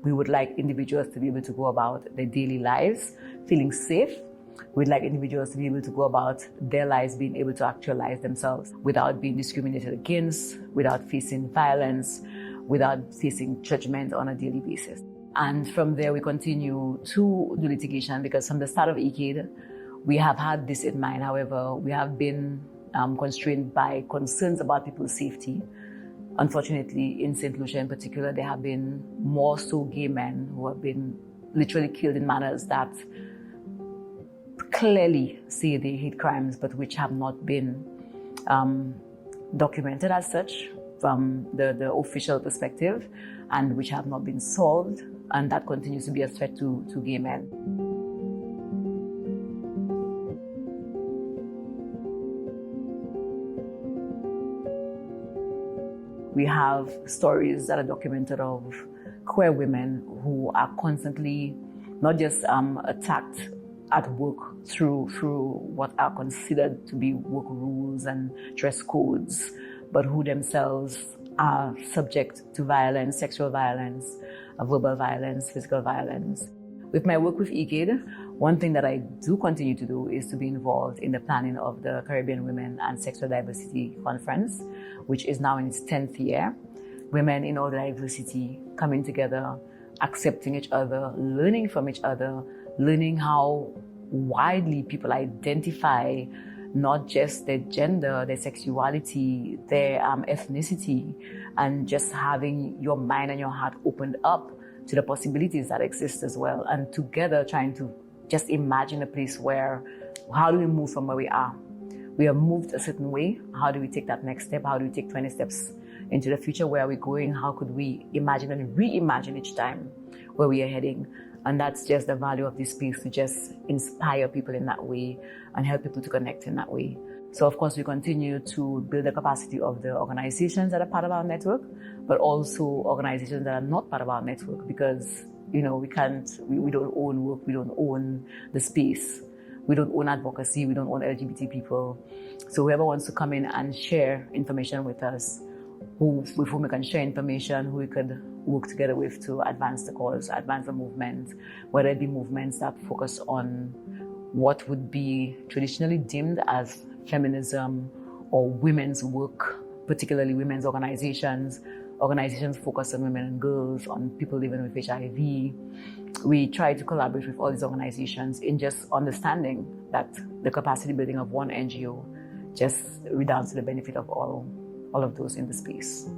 We would like individuals to be able to go about their daily lives feeling safe. We'd like individuals to be able to go about their lives being able to actualize themselves without being discriminated against, without facing violence, without facing judgment on a daily basis. And from there, we continue to do litigation, because from the start of ECADE, we have had this in mind. However, we have been constrained by concerns about people's safety. Unfortunately, in St. Lucia in particular, there have been more so gay men who have been literally killed in manners that clearly say they hate crimes, but which have not been documented as such from the official perspective, and which have not been solved, and that continues to be a threat to gay men. We have stories that are documented of queer women who are constantly not just attacked at work through what are considered to be work rules and dress codes, but who themselves are subject to violence, sexual violence, verbal violence, physical violence. With my work with ECADE, one thing that I do continue to do is to be involved in the planning of the Caribbean Women and Sexual Diversity Conference, which is now in its 10th year. Women in all diversity coming together, accepting each other, learning from each other, learning how widely people identify not just their gender, their sexuality, their ethnicity, and just having your mind and your heart opened up to the possibilities that exist as well. And together trying to just imagine a place where, how do we move from where we are? We have moved a certain way. How do we take that next step? How do we take 20 steps into the future? Where are we going? How could we imagine and reimagine each time where we are heading? And that's just the value of this space, to just inspire people in that way and help people to connect in that way. So of course, we continue to build the capacity of the organizations that are part of our network, but also organizations that are not part of our network, because, you know, we don't own work, we don't own the space. We don't own advocacy, we don't own LGBT people. So whoever wants to come in and share information with us, with whom we can share information, who we could work together with to advance the cause, advance the movement, whether it be movements that focus on what would be traditionally deemed as feminism or women's work, particularly women's organizations focused on women and girls, on people living with HIV. We try to collaborate with all these organizations in just understanding that the capacity building of one NGO just redounds to the benefit of all of those in the space.